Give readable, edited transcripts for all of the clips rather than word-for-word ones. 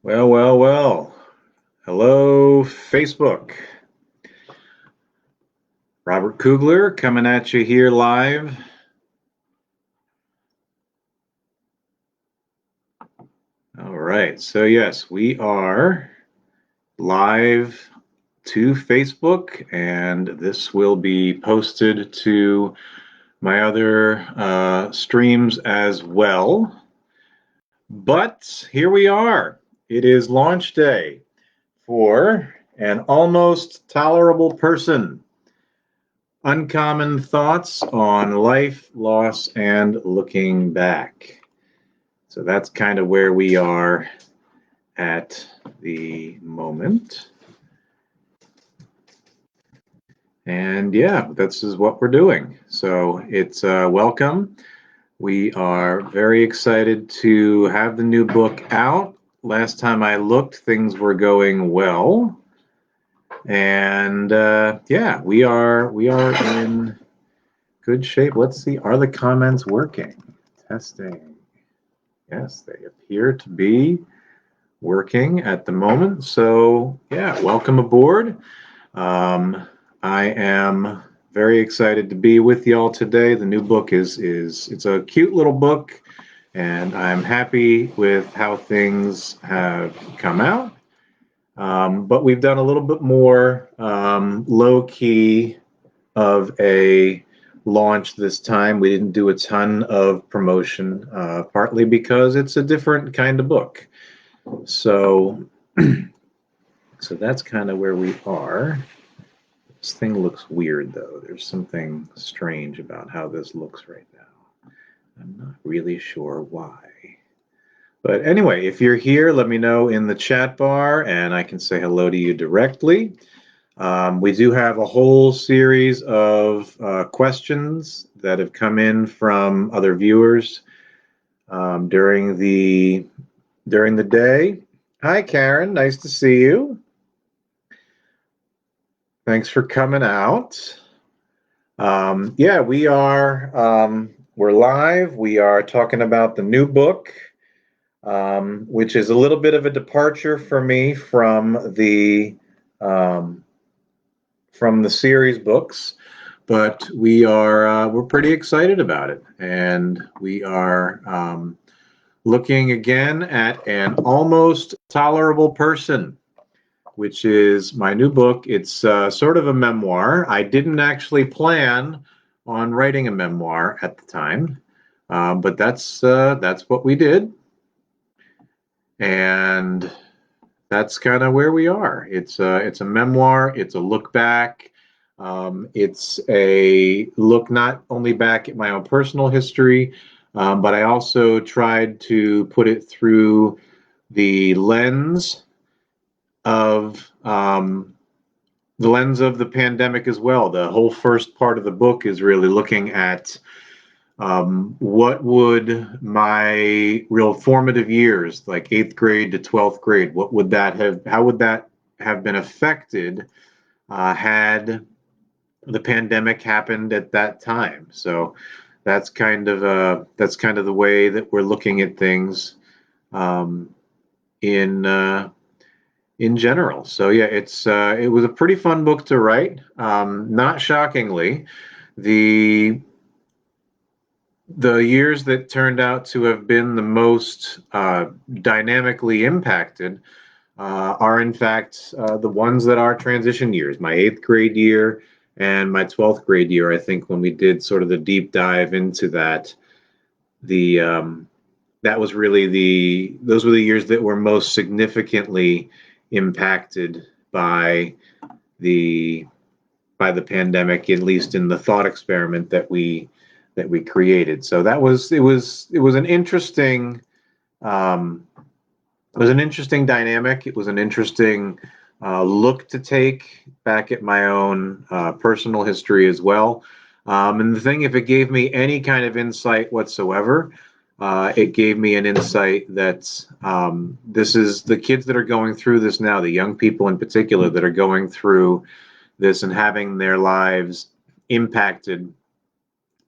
Well, well, well. Hello, Facebook. Robert Kugler coming at you here live. All right. So, yes, we are live to Facebook, and this will be posted to my other streams as well. But here we are. It is launch day for An Almost Tolerable Person. Uncommon thoughts on life, loss, and looking back. So that's kind of where we are at the moment. And yeah, this is what we're doing. So it's welcome. We are very excited to have the new book out. Last time I looked, things were going well. And yeah, we are in good shape. Let's see, are the comments working? Testing. Yes, they appear to be working at the moment. So yeah, welcome aboard. I am very excited to be with y'all today. The new book is it's a cute little book, and I'm happy with how things have come out. But we've done a little bit more low key of a launch this time. We didn't do a ton of promotion, partly because it's a different kind of book. So, so that's kind of where we are. This thing looks weird, though. There's something strange about how this looks right now. I'm not really sure why. But anyway, if you're here, let me know in the chat bar, and I can say hello to you directly. We do have a whole series of questions that have come in from other viewers during the day. Hi, Karen. Nice to see you. Thanks for coming out. Yeah, we're live. We are talking about the new book, which is a little bit of a departure for me from the series books, but we're pretty excited about it, and we are looking again at An Almost Tolerable Person, which is my new book. It's sort of a memoir. I didn't actually plan on writing a memoir at the time, but that's what we did, and that's kind of where we are. It's a memoir. It's a look back. It's a look not only back at my own personal history, but I also tried to put it through the lens of the pandemic as well. The whole first part of the book is really looking at what would my real formative years, like 8th grade to 12th grade, how would that have been affected had the pandemic happened at that time? So that's kind of the way that we're looking at things in general. So yeah, it was a pretty fun book to write. Not shockingly, the years that turned out to have been the most dynamically impacted are in fact the ones that are transition years. My 8th grade year and my 12th grade year, I think, when we did sort of the deep dive into that, that was really those were the years that were most significantly impacted by the pandemic, at least in the thought experiment that we created. So it was an interesting dynamic. It was an interesting look to take back at my own personal history as well. And the thing, if it gave me any kind of insight whatsoever, it gave me an insight that this is the kids that are going through this now, the young people in particular that are going through this and having their lives impacted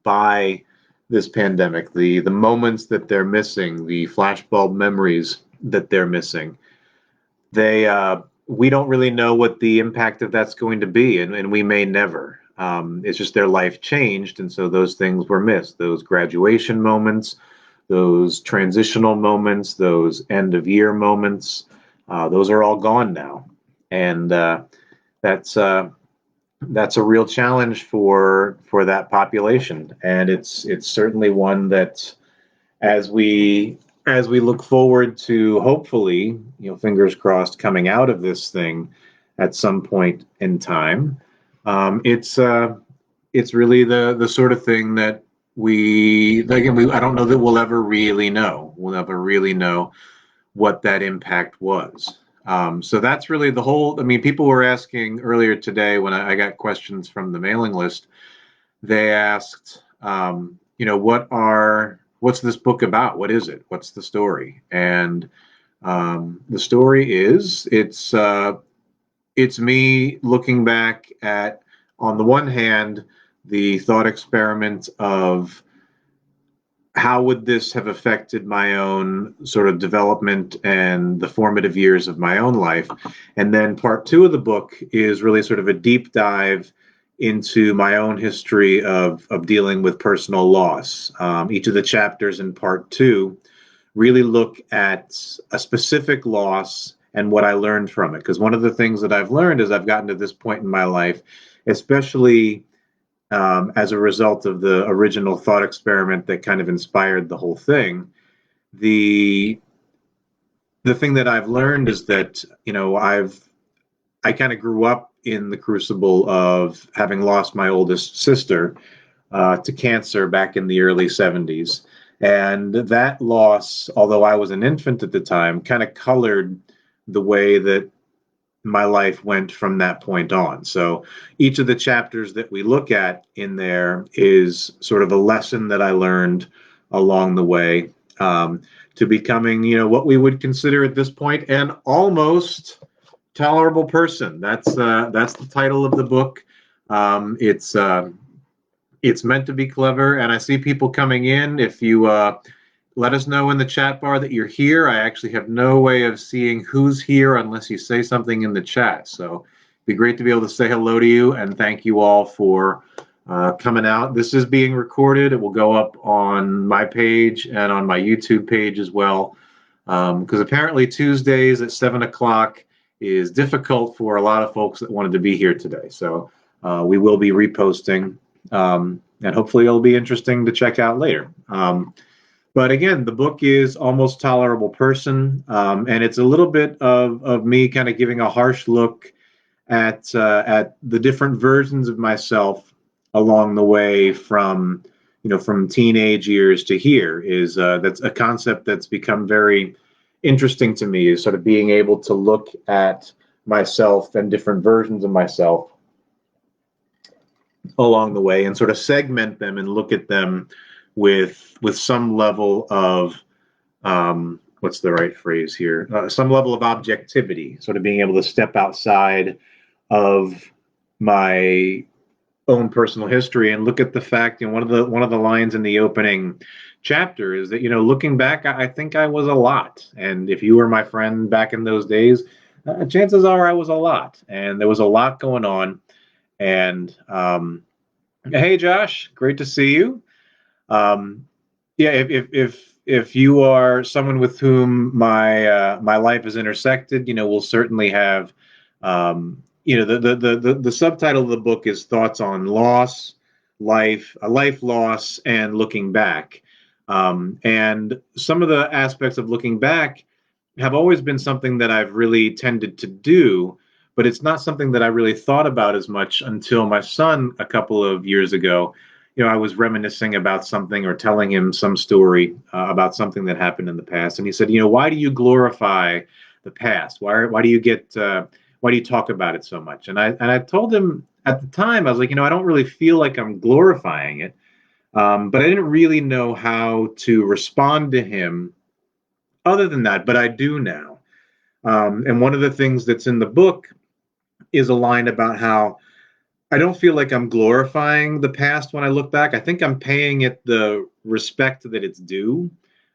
by this pandemic, the moments that they're missing, the flashbulb memories that they're missing. they we don't really know what the impact of that's going to be, and we may never. It's just their life changed, and so those things were missed. Those graduation moments, those transitional moments, those end of year moments, those are all gone now, and that's that's a real challenge for that population, and it's certainly one that as we look forward to hopefully, fingers crossed, coming out of this thing at some point in time, it's really the sort of thing that I don't know that we'll ever really know. We'll never really know what that impact was. So that's really the whole. I mean, people were asking earlier today when I got questions from the mailing list. They asked, what's this book about? What is it? What's the story? And the story is it's me looking back at, on the one hand, the thought experiment of how would this have affected my own sort of development and the formative years of my own life. And then part two of the book is really sort of a deep dive into my own history of dealing with personal loss. Each of the chapters in part two really look at a specific loss and what I learned from it. Because one of the things that I've learned as I've gotten to this point in my life, especially as a result of the original thought experiment that kind of inspired the whole thing, the thing that I've learned is that I kind of grew up in the crucible of having lost my oldest sister to cancer back in the early 70s. And that loss, although I was an infant at the time, kind of colored the way that my life went from that point on. So each of the chapters that we look at in there is sort of a lesson that I learned along the way to becoming, what we would consider at this point an almost tolerable person. That's the title of the book. It's meant to be clever, and I see people coming in. If you let us know in the chat bar that you're here. I actually have no way of seeing who's here unless you say something in the chat. So it'd be great to be able to say hello to you, and thank you all for coming out. This is being recorded. It will go up on my page and on my YouTube page as well, because apparently Tuesdays at 7 o'clock is difficult for a lot of folks that wanted to be here today. So we will be reposting, and hopefully it'll be interesting to check out later. But again, the book is Almost Tolerable Person, and it's a little bit of me kind of giving a harsh look at the different versions of myself along the way from teenage years to here. That's a concept that's become very interesting to me, is sort of being able to look at myself and different versions of myself along the way and sort of segment them and look at them with some level of what's the right phrase here? Some level of objectivity, sort of being able to step outside of my own personal history and look at the fact. One of the lines in the opening chapter is that looking back, I think I was a lot. And if you were my friend back in those days, chances are I was a lot, and there was a lot going on. And hey, Josh, great to see you. Yeah, if you are someone with whom my life is intersected, we'll certainly have the subtitle of the book is Thoughts on Loss, Life, a Life Loss, and Looking Back. And some of the aspects of looking back have always been something that I've really tended to do, but it's not something that I really thought about as much until my son a couple of years ago. I was reminiscing about something or telling him some story about something that happened in the past, and he said, "Why do you glorify the past? Why do you talk about it so much?" And I told him at the time, I was like, I don't really feel like I'm glorifying it, but I didn't really know how to respond to him other than that, but I do now. And one of the things that's in the book is a line about how I don't feel like I'm glorifying the past when I look back. I think I'm paying it the respect that it's due.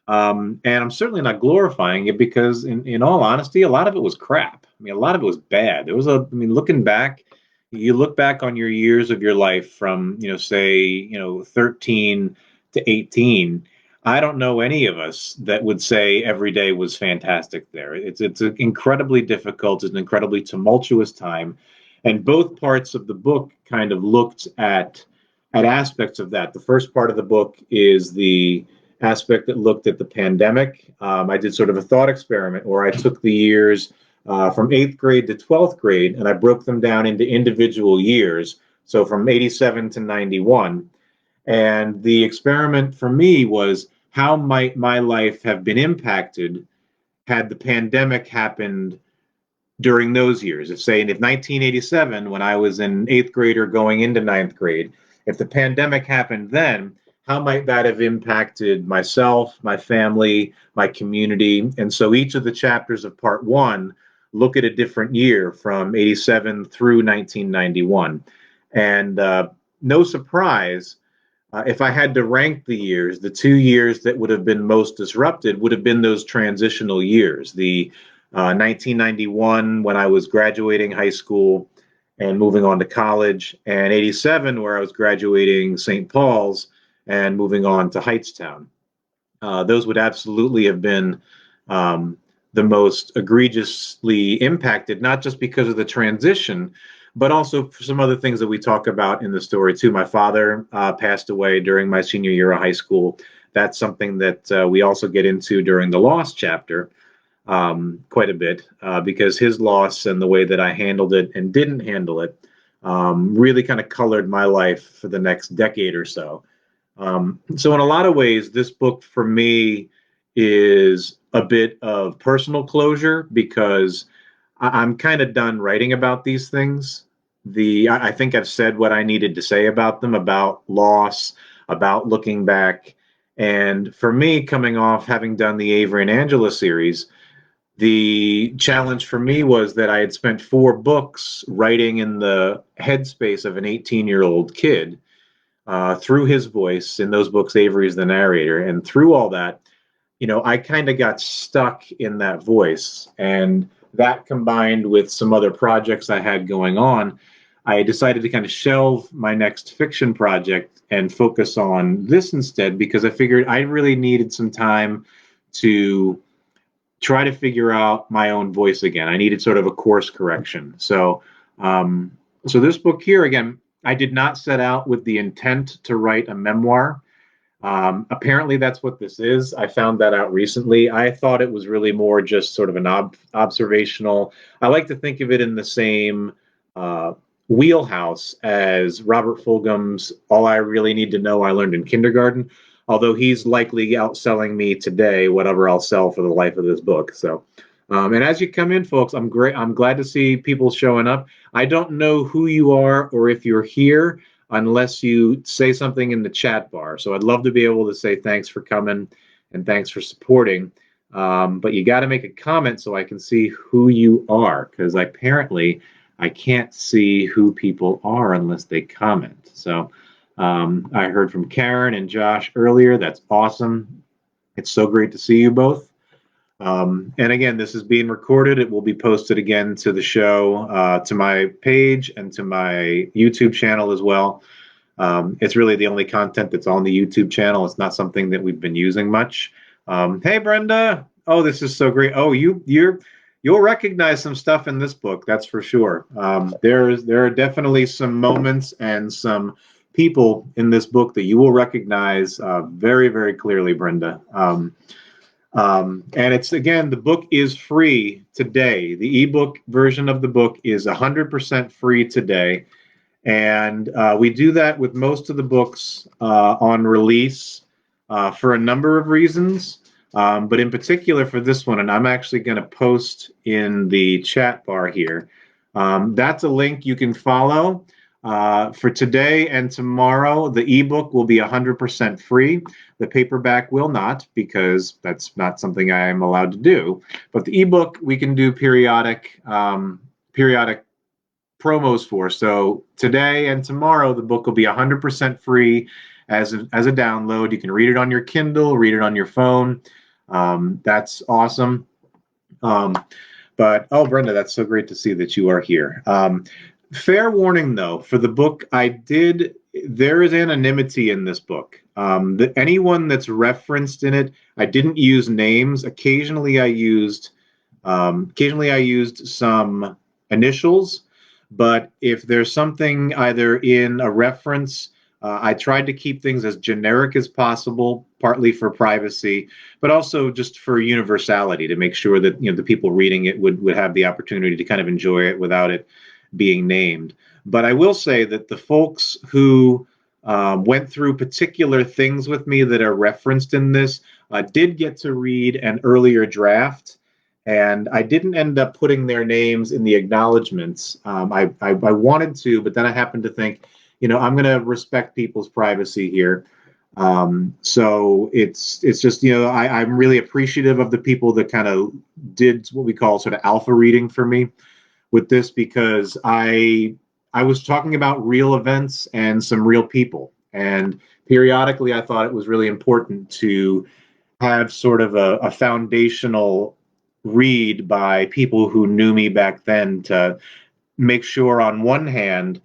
And I'm certainly not glorifying it because, in all honesty, a lot of it was crap. I mean, a lot of it was bad. I mean, looking back, you look back on your years of your life from, say, 13 to 18. I don't know any of us that would say every day was fantastic there. It's an incredibly difficult, it's an incredibly tumultuous time. And both parts of the book kind of looked at aspects of that. The first part of the book is the aspect that looked at the pandemic. I did sort of a thought experiment where I took the years from 8th grade to 12th grade and I broke them down into individual years. So from 87 to 91. And the experiment for me was, how might my life have been impacted had the pandemic happened during those years? If 1987, when I was in 8th grade or going into 9th grade, if the pandemic happened then, how might that have impacted myself, my family, my community? And so each of the chapters of part one look at a different year from 87 through 1991. And no surprise, if I had to rank the years, the 2 years that would have been most disrupted would have been those transitional years. The 1991, when I was graduating high school and moving on to college, and 87, where I was graduating St. Paul's and moving on to Heightstown. Those would absolutely have been the most egregiously impacted, not just because of the transition, but also for some other things that we talk about in the story too. My father passed away during my senior year of high school. That's something that we also get into during the loss chapter quite a bit, because his loss and the way that I handled it and didn't handle it really kind of colored my life for the next decade or so. So in a lot of ways, this book for me is a bit of personal closure, because I'm kind of done writing about these things. I think I've said what I needed to say about them, about loss, about looking back. And for me, coming off having done the Avery and Angela series, the challenge for me was that I had spent 4 books writing in the headspace of an 18-year-old kid, through his voice. In those books, Avery is the narrator. And through all that, I kind of got stuck in that voice. And that, combined with some other projects I had going on, I decided to kind of shelve my next fiction project and focus on this instead, because I figured I really needed some time to try to figure out my own voice again. I needed sort of a course correction. So this book here, again, I did not set out with the intent to write a memoir. Apparently, that's what this is. I found that out recently. I thought it was really more just sort of an observational. I like to think of it in the same wheelhouse as Robert Fulghum's All I Really Need to Know I Learned in Kindergarten, although he's likely outselling me today, whatever I'll sell for the life of this book. So, and as you come in, folks, I'm glad to see people showing up. I don't know who you are or if you're here unless you say something in the chat bar. So I'd love to be able to say thanks for coming and thanks for supporting. But you got to make a comment so I can see who you are, because apparently I can't see who people are unless they comment. So I heard from Karen and Josh earlier. That's awesome. It's so great to see you both. And again, this is being recorded. It will be posted again to the show, to my page and to my YouTube channel as well. It's really the only content that's on the YouTube channel. It's not something that we've been using much. Hey, Brenda. Oh, this is so great. Oh, you'll recognize some stuff in this book. That's for sure. There are definitely some moments and some people in this book that you will recognize very, very clearly, Brenda. And it's, again, the book is free today. The ebook version of the book is 100% free today. And we do that with most of the books on release for a number of reasons. But in particular for this one, and I'm actually going to post in the chat bar here, that's a link you can follow. For today and tomorrow, the ebook will be 100% free. The paperback will not, because that's not something I am allowed to do. But the ebook we can do periodic promos for. So today and tomorrow, the book will be 100% free, as a download. You can read it on your Kindle, read it on your phone. That's awesome. But oh, Brenda, that's so great to see that you are here. Fair warning, though, for the book, there is anonymity in this book. Anyone that's referenced in it, I didn't use names. Occasionally I used some initials, but if there's something either in a reference, I tried to keep things as generic as possible, partly for privacy, but also just for universality, to make sure that the people reading it would have the opportunity to kind of enjoy it without it being named. But I will say that the folks who went through particular things with me that are referenced in this did get to read an earlier draft, and I didn't end up putting their names in the acknowledgments. I wanted to, but then I happened to think, I'm going to respect people's privacy here. So it's just, I'm really appreciative of the people that kind of did what we call sort of alpha reading for me with this, because I was talking about real events and some real people, and periodically I thought it was really important to have sort of a foundational read by people who knew me back then, to make sure on one hand,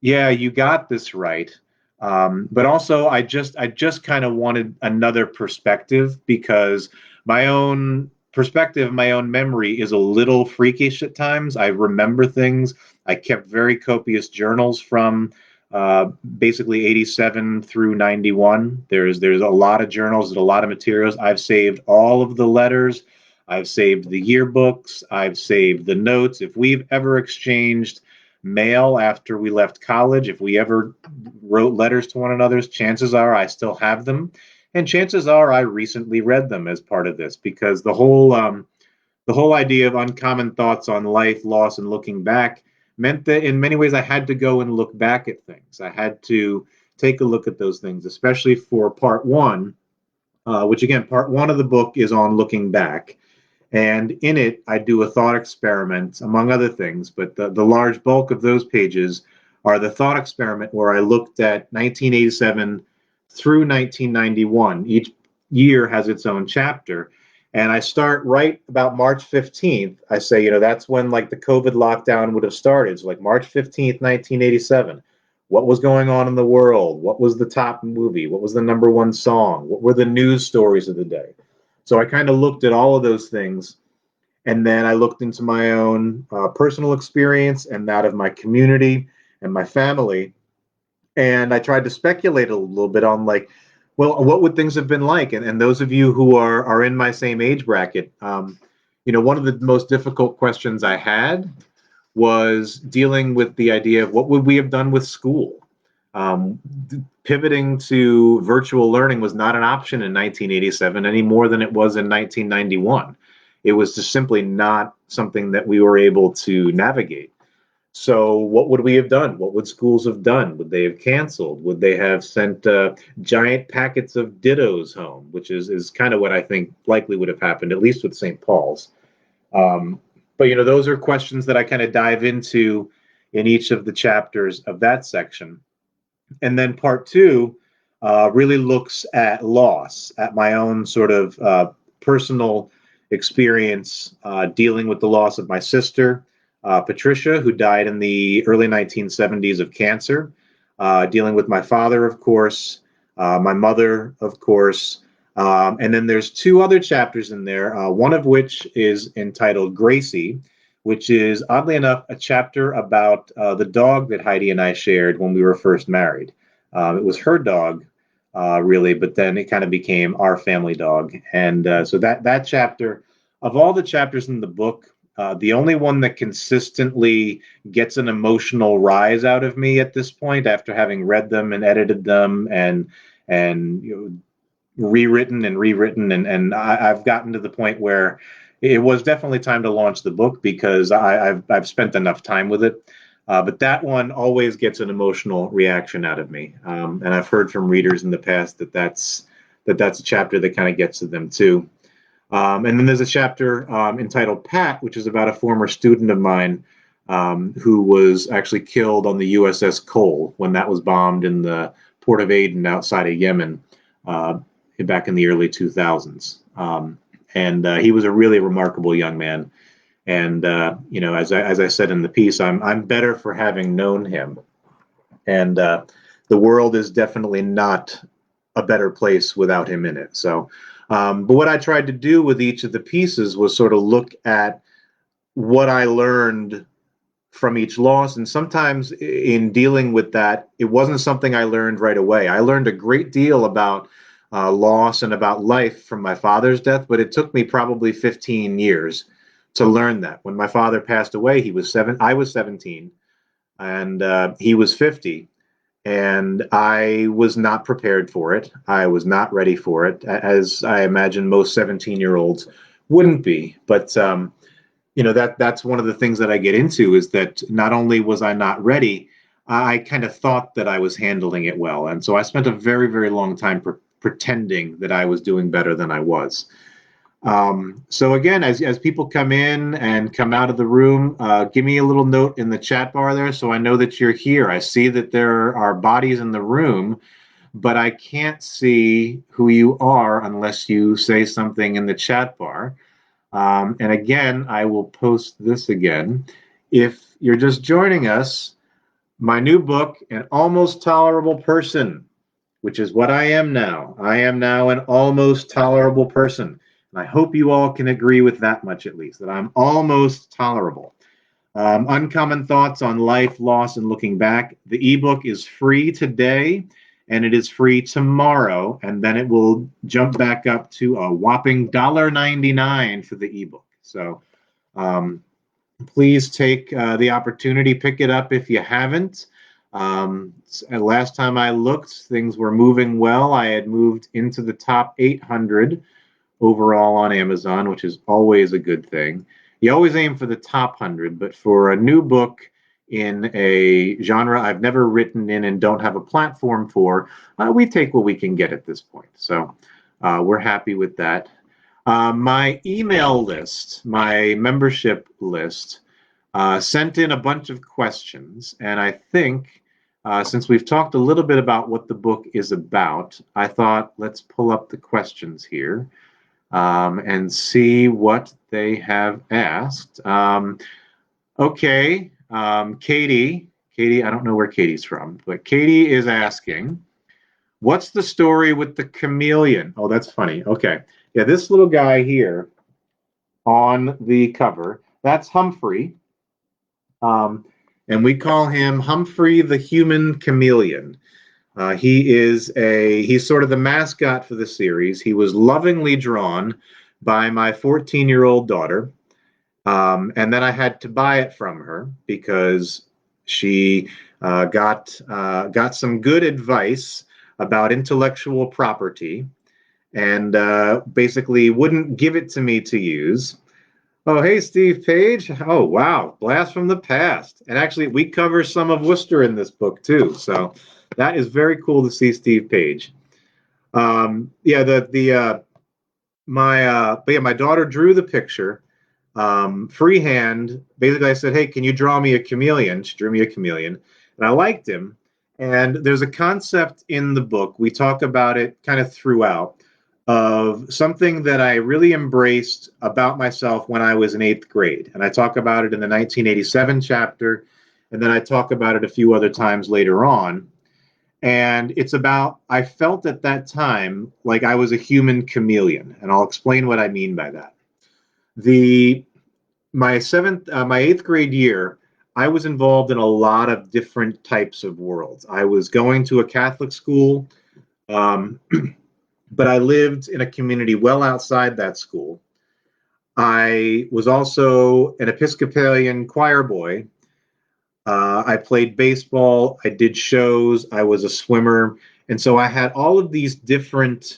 yeah, you got this right. But also, I just kind of wanted another perspective, because my own perspective, my own memory is a little freakish at times. I remember things. I kept very copious journals from basically 87 through 91. There's a lot of journals and a lot of materials. I've saved all of the letters. I've saved the yearbooks. I've saved the notes. If we've ever exchanged mail after we left college, if we ever wrote letters to one another, chances are I still have them, and chances are I recently read them as part of this, because the whole idea of uncommon thoughts on life, loss, and looking back meant that in many ways I had to go and look back at things. I had to take a look at those things, especially for part one, which again, part one of the book is on looking back. And in it, I do a thought experiment, among other things, but the large bulk of those pages are the thought experiment where I looked at 1987 through 1991. Each year has its own chapter. And I start right about March 15th. I say, that's when like the COVID lockdown would have started. So like March 15th, 1987. What was going on in the world? What was the top movie? What was the number one song? What were the news stories of the day? So I kind of looked at all of those things, and then I looked into my own personal experience and that of my community and my family, and I tried to speculate a little bit on, like, well, what would things have been like? And those of you who are in my same age bracket, one of the most difficult questions I had was dealing with the idea of what would we have done with school. Um, Pivoting to virtual learning was not an option in 1987 any more than it was in 1991. It was just simply not something that we were able to navigate. So, what would we have done? What would schools have done? Would they have canceled? Would they have sent giant packets of dittos home, which is kind of what I think likely would have happened, at least with St. Paul's. Um, but those are questions that I kind of dive into in each of the chapters of that section. And then part two really looks at loss, at my own sort of personal experience dealing with the loss of my sister, Patricia, who died in the early 1970s of cancer, dealing with my father, of course, my mother, of course. And then there's two other chapters in there, one of which is entitled Gracie, which is, oddly enough, a chapter about the dog that Heidi and I shared when we were first married. It was her dog, really, but then it kind of became our family dog. And so that chapter, of all the chapters in the book, the only one that consistently gets an emotional rise out of me at this point, after having read them and edited them and rewritten and I've gotten to the point where it was definitely time to launch the book, because I've spent enough time with it. But that one always gets an emotional reaction out of me, and I've heard from readers in the past that's a chapter that kind of gets to them too. And then there's a chapter entitled Pat, which is about a former student of mine who was actually killed on the USS Cole when that was bombed in the Port of Aden outside of Yemen back in the early 2000s. And he was a really remarkable young man. And as I said in the piece, I'm better for having known him. And the world is definitely not a better place without him in it. So, but what I tried to do with each of the pieces was sort of look at what I learned from each loss. And sometimes in dealing with that, it wasn't something I learned right away. I learned a great deal about loss and about life from my father's death, but it took me probably 15 years to learn that. When my father passed away, I was 17, and he was 50. And I was not prepared for it. I was not ready for it, as I imagine most 17-year-olds wouldn't be. But that's one of the things that I get into, is that not only was I not ready, I kind of thought that I was handling it well. And so I spent a very, very long time pretending that I was doing better than I was. So again, as people come in and come out of the room, give me a little note in the chat bar there so I know that you're here. I see that there are bodies in the room, but I can't see who you are unless you say something in the chat bar. And again, I will post this again. If you're just joining us, my new book, An Almost Tolerable Person, which is what I am now. I am now an almost tolerable person. And I hope you all can agree with that much, at least, that I'm almost tolerable. Uncommon Thoughts on Life, Loss, and Looking Back. The ebook is free today, and it is free tomorrow, and then it will jump back up to a whopping $1.99 for the ebook. So please take the opportunity, pick it up if you haven't. Last time I looked, things were moving well. I had moved into the top 800 overall on Amazon, which is always a good thing. You always aim for the top 100, but for a new book in a genre I've never written in and don't have a platform for, we take what we can get at this point. So we're happy with that. My email list, my membership list, sent in a bunch of questions, and I think since we've talked a little bit about what the book is about, I thought let's pull up the questions here and see what they have asked. Okay, Katie, I don't know where Katie's from, but Katie is asking, what's the story with the chameleon? Oh, that's funny. Okay, yeah, this little guy here on the cover, that's Humphrey. And we call him Humphrey the Human Chameleon. He's sort of the mascot for the series. He was lovingly drawn by my 14-year-old daughter. And then I had to buy it from her because she got some good advice about intellectual property and basically wouldn't give it to me to use. Oh, hey, Steve Page. Oh, wow. Blast from the past. And actually, we cover some of Worcester in this book, too. So that is very cool to see Steve Page. My daughter drew the picture freehand. Basically, I said, hey, can you draw me a chameleon? She drew me a chameleon. And I liked him. And there's a concept in the book. We talk about it kind of throughout, of something that I really embraced about myself when I was in 8th grade. And I talk about it in the 1987 chapter, and then I talk about it a few other times later on. And it's about, I felt at that time like I was a human chameleon, and I'll explain what I mean by that. My 8th grade year, I was involved in a lot of different types of worlds. I was going to a Catholic school, but I lived in a community well outside that school. I was also an Episcopalian choir boy. I played baseball. I did shows. I was a swimmer. And so I had all of these different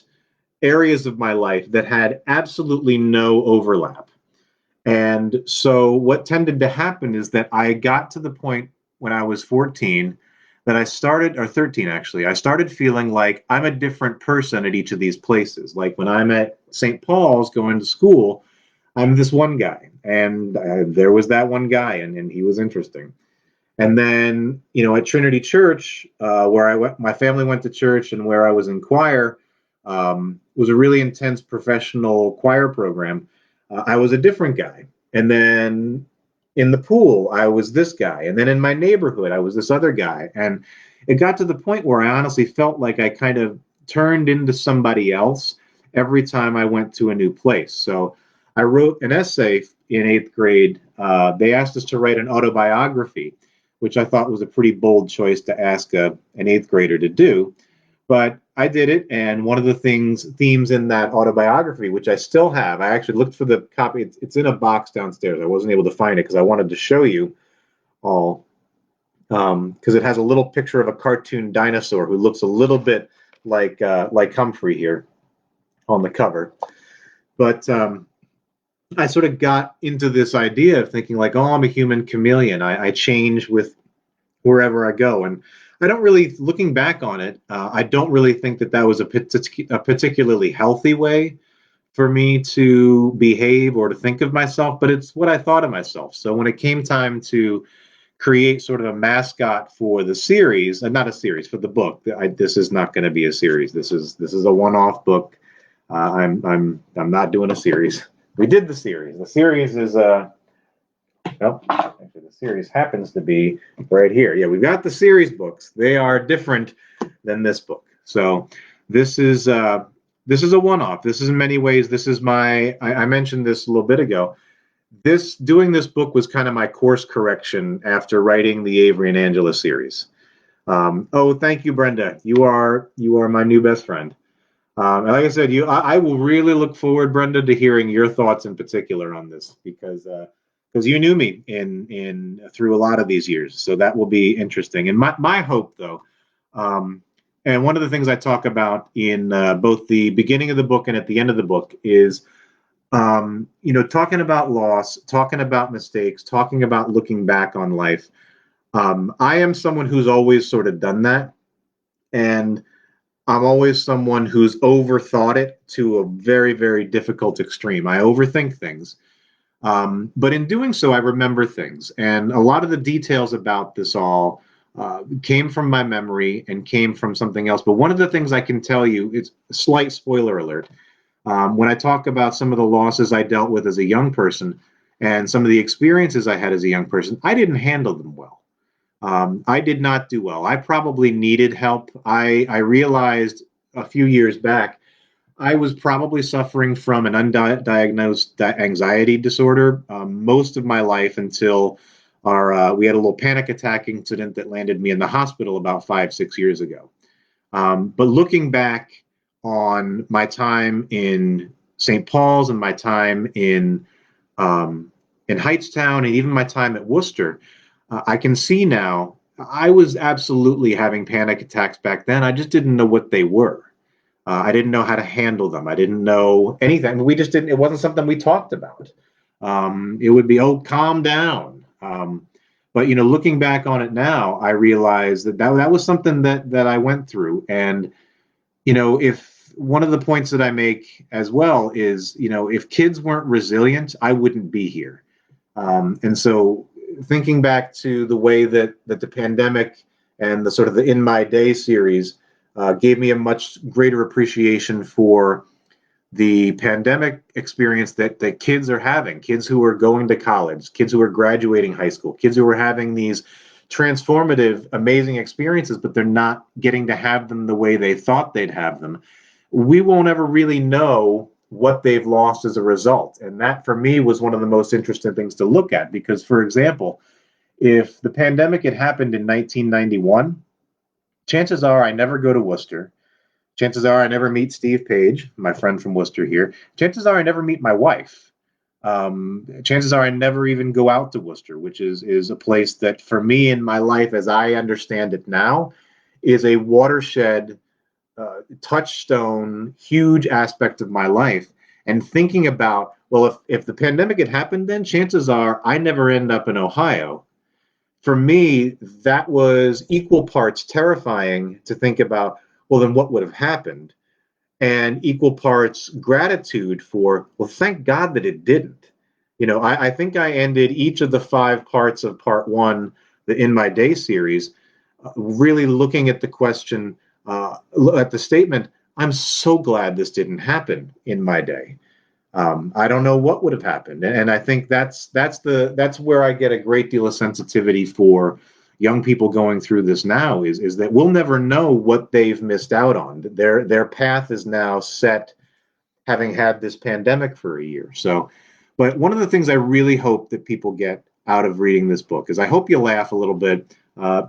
areas of my life that had absolutely no overlap. And so what tended to happen is that I got to the point when I was 14 that I started, or 13 actually, I started feeling like I'm a different person at each of these places. Like when I'm at St. Paul's going to school, I'm this one guy, and there was that one guy, and he was interesting. And then, at Trinity Church, where I went, my family went to church, and where I was in choir, was a really intense professional choir program. I was a different guy. And then in the pool, I was this guy. And then in my neighborhood, I was this other guy. And it got to the point where I honestly felt like I kind of turned into somebody else every time I went to a new place. So I wrote an essay in eighth grade. They asked us to write an autobiography, which I thought was a pretty bold choice to ask an eighth grader to do. But I did it, and one of the themes in that autobiography, which I still have, I actually looked for the copy. It's in a box downstairs. I wasn't able to find it because I wanted to show you all, because it has a little picture of a cartoon dinosaur who looks a little bit like Humphrey here on the cover. But I sort of got into this idea of thinking like, oh, I'm a human chameleon. I change with wherever I go. And I don't really, looking back on it, I don't really think that was a particularly healthy way for me to behave or to think of myself, but it's what I thought of myself. So when it came time to create sort of a mascot for the series, not a series, for the book, this is not going to be a series. This is a one-off book. I'm not doing a series. We did the series. The series is nope. Actually, the series happens to be right here. Yeah, we've got the series books. They are different than this book. So this is a one-off. This is in many ways. This is I mentioned this a little bit ago. Doing this book was kind of my course correction after writing the Avery and Angela series. Oh, thank you, Brenda. You are my new best friend. And like I said, I will really look forward, Brenda, to hearing your thoughts in particular on this because you knew me in through a lot of these years, so that will be interesting. And my hope, though, and one of the things I talk about in both the beginning of the book and at the end of the book is, talking about loss, talking about mistakes, talking about looking back on life. I am someone who's always sort of done that, and I'm always someone who's overthought it to a very, very difficult extreme. I overthink things. But in doing so, I remember things. And a lot of the details about this all came from my memory and came from something else. But one of the things I can tell you, it's a slight spoiler alert. When I talk about some of the losses I dealt with as a young person and some of the experiences I had as a young person, I didn't handle them well. I did not do well. I probably needed help. I realized a few years back I was probably suffering from an undiagnosed anxiety disorder most of my life until we had a little panic attack incident that landed me in the hospital about 5, 6 years ago. But looking back on my time in St. Paul's and my time in Hightstown and even my time at Worcester, I can see now I was absolutely having panic attacks back then. I just didn't know what they were. I didn't know how to handle them. I didn't know anything. We just didn't. It wasn't something we talked about. It would be, oh, calm down. But looking back on it now, I realize that was something that I went through. And if one of the points that I make as well is, if kids weren't resilient, I wouldn't be here. And so thinking back to the way that the pandemic and the sort of the In My Day series gave me a much greater appreciation for the pandemic experience that kids are having, kids who are going to college, kids who are graduating high school, kids who are having these transformative, amazing experiences, but they're not getting to have them the way they thought they'd have them. We won't ever really know what they've lost as a result. And that, for me, was one of the most interesting things to look at. Because, for example, if the pandemic had happened in 1991, chances are I never go to Worcester. Chances are I never meet Steve Page, my friend from Worcester here. Chances are I never meet my wife. Chances are I never even go out to Worcester, which is a place that, for me in my life, as I understand it now, is a watershed, touchstone, huge aspect of my life. And thinking about, well, if the pandemic had happened then, chances are I never end up in Ohio. For me, that was equal parts terrifying to think about, well, then what would have happened? And equal parts gratitude for, well, thank God that it didn't. I think I ended each of the 5 parts of part 1 the In My Day series, really looking at the question, at the statement, I'm so glad this didn't happen in my day. I don't know what would have happened, and I think that's where I get a great deal of sensitivity for young people going through this now. Is that we'll never know what they've missed out on. Their path is now set, having had this pandemic for a year. So, but one of the things I really hope that people get out of reading this book is I hope you laugh a little bit,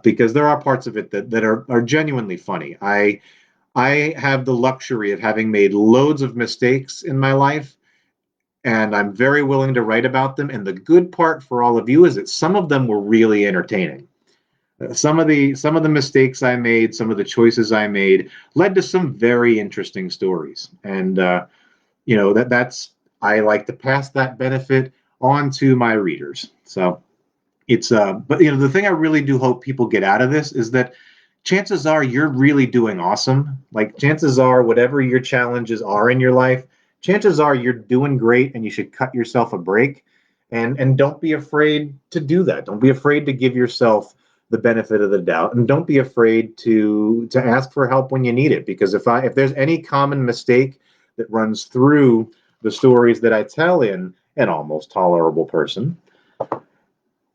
because there are parts of it that are genuinely funny. I have the luxury of having made loads of mistakes in my life, and I'm very willing to write about them. And the good part for all of you is that some of them were really entertaining. Some of the mistakes I made, some of the choices I made, led to some very interesting stories. And that's I like to pass that benefit on to my readers. So it's but the thing I really do hope people get out of this is that chances are you're really doing awesome. Like, chances are whatever your challenges are in your life, chances are you're doing great, and you should cut yourself a break, and don't be afraid to do that. Don't be afraid to give yourself the benefit of the doubt, and don't be afraid to ask for help when you need it, because if there's any common mistake that runs through the stories that I tell in An Almost Tolerable Person,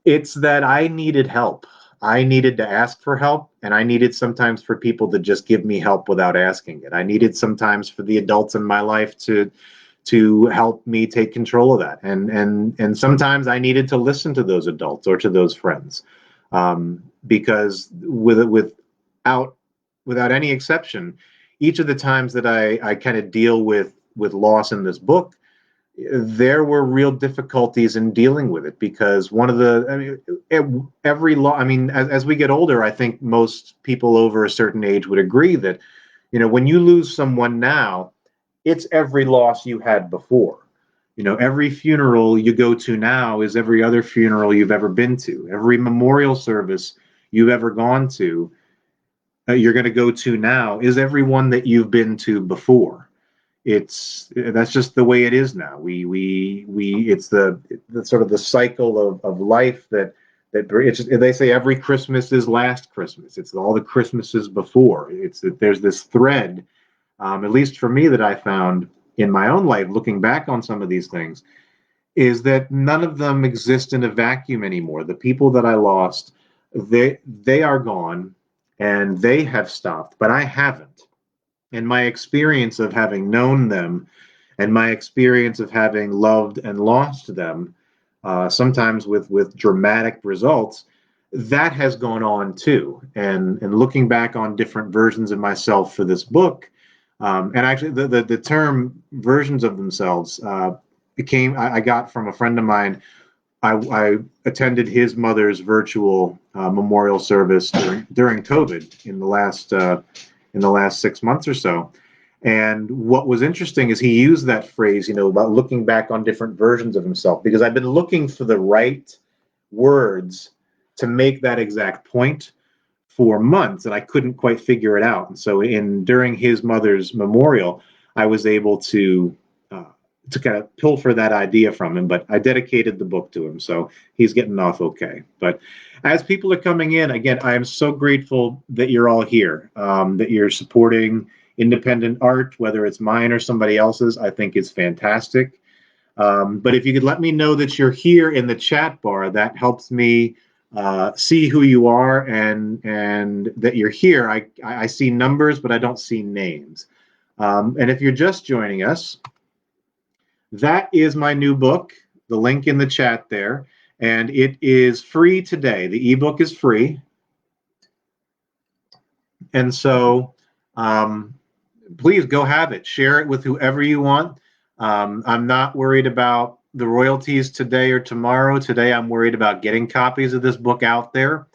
it's that I needed help. I needed to ask for help, and I needed sometimes for people to just give me help without asking it. I needed sometimes for the adults in my life to help me take control of that, and sometimes I needed to listen to those adults or to those friends, because without any exception, each of the times that I kind of deal with loss in this book, there were real difficulties in dealing with it, because one of the, I mean, every law, I mean, as we get older, I think most people over a certain age would agree that, when you lose someone now, it's every loss you had before. Every funeral you go to now is every other funeral you've ever been to. Every memorial service you've ever gone to, you're going to go to now, is every one that you've been to before. That's just the way it is now. It's the sort of the cycle of life they say every Christmas is last Christmas. It's all the Christmases before. It's that there's this thread, at least for me, that I found in my own life, looking back on some of these things, is that none of them exist in a vacuum anymore. The people that I lost, they are gone, and they have stopped, but I haven't. And my experience of having known them, and my experience of having loved and lost them, sometimes with dramatic results, that has gone on too. And looking back on different versions of myself for this book, and actually the term versions of themselves, I got from a friend of mine. I attended his mother's virtual memorial service during COVID in the last 6 months or so. And what was interesting is he used that phrase, about looking back on different versions of himself, because I've been looking for the right words to make that exact point for months, and I couldn't quite figure it out. And so during his mother's memorial, I was able to kind of pilfer that idea from him, but I dedicated the book to him, so he's getting off okay. But as people are coming in, again, I am so grateful that you're all here, that you're supporting independent art, whether it's mine or somebody else's. I think it's fantastic. But if you could let me know that you're here in the chat bar, that helps me see who you are, and that you're here. I see numbers, but I don't see names. And if you're just joining us, that is my new book, the link in the chat there, and it is free today. The ebook is free. And so please go have it. Share it with whoever you want. I'm not worried about the royalties today or tomorrow. Today, I'm worried about getting copies of this book out there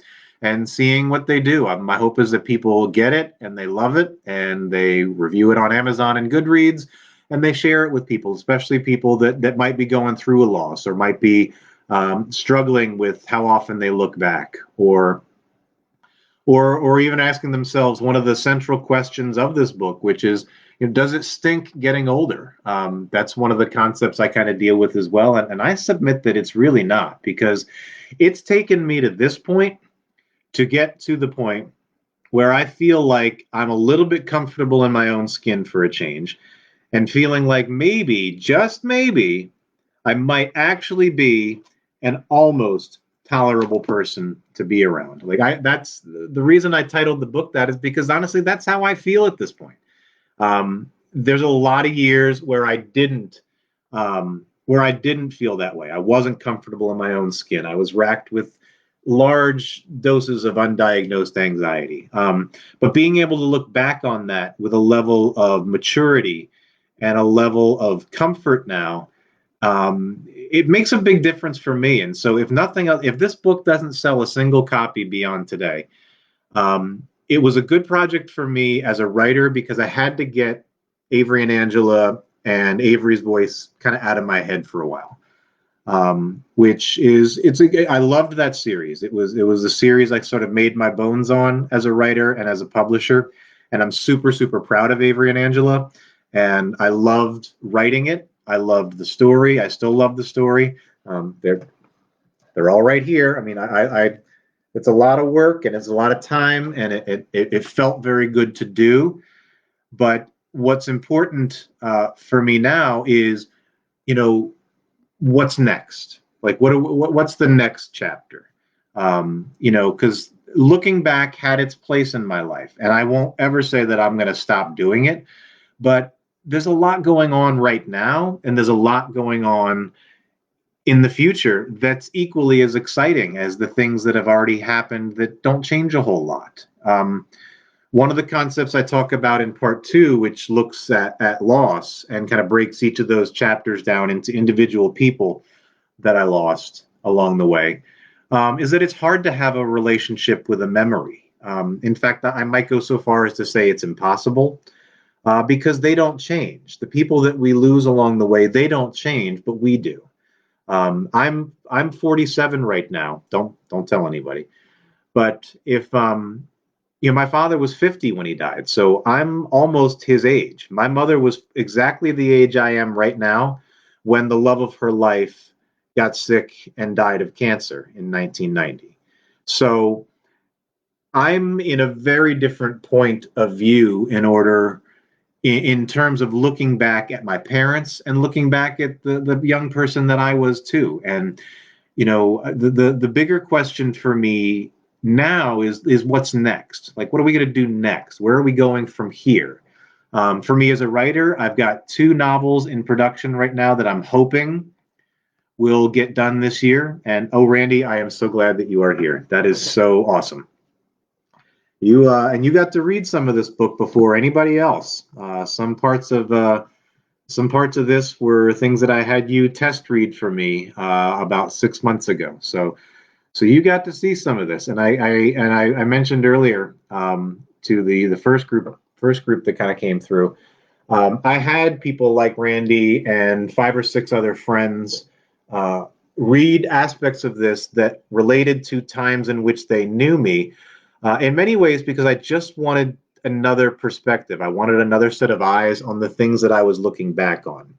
and seeing what they do. My hope is that people get it and they love it, and they review it on Amazon and Goodreads, and they share it with people, especially people that might be going through a loss, or might be struggling with how often they look back, or even asking themselves one of the central questions of this book, which is, does it stink getting older? That's one of the concepts I kind of deal with as well. And I submit that it's really not, because it's taken me to this point to get to the point where I feel like I'm a little bit comfortable in my own skin for a change, and feeling like maybe, just maybe, I might actually be an almost tolerable person to be around. That's the reason I titled the book that, is because honestly, that's how I feel at this point. There's a lot of years where I didn't feel that way. I wasn't comfortable in my own skin. I was racked with large doses of undiagnosed anxiety. But being able to look back on that with a level of maturity and a level of comfort now, it makes a big difference for me. And so, if nothing else, if this book doesn't sell a single copy beyond today, it was a good project for me as a writer, because I had to get Avery and Angela and Avery's voice kind of out of my head for a while. I loved that series. It was a series I sort of made my bones on as a writer and as a publisher, and I'm super, super proud of Avery and Angela. And I loved writing it. I loved the story. I still love the story. They're all right here. I mean, I it's a lot of work and it's a lot of time, and it felt very good to do. But what's important for me now is, you know, what's next? Like, what's the next chapter? Because looking back had its place in my life, and I won't ever say that I'm going to stop doing it. But there's a lot going on right now, and there's a lot going on in the future that's equally as exciting as the things that have already happened that don't change a whole lot. One of the concepts I talk about in part 2, which looks at loss and kind of breaks each of those chapters down into individual people that I lost along the way, is that it's hard to have a relationship with a memory. In fact, I might go so far as to say it's impossible, because they don't change. The people that we lose along the way, they don't change, but we do. I'm 47 right now. Don't tell anybody. But if my father was 50 when he died, so I'm almost his age. My mother was exactly the age I am right now when the love of her life got sick and died of cancer in 1990. So I'm in a very different point of view in terms of looking back at my parents and looking back at the young person that I was too. And the bigger question for me now is what's next? Like, what are we going to do next? Where are we going from here? For me as a writer, I've got 2 novels in production right now that I'm hoping will get done this year. And oh, Randy, I am so glad that you are here. That is so awesome. You got to read some of this book before anybody else. Some parts of this were things that I had you test read for me about 6 months ago. So you got to see some of this, and I mentioned earlier to the first group that kind of came through. I had people like Randy and 5 or 6 other friends read aspects of this that related to times in which they knew me. In many ways, because I just wanted another perspective. I wanted another set of eyes on the things that I was looking back on.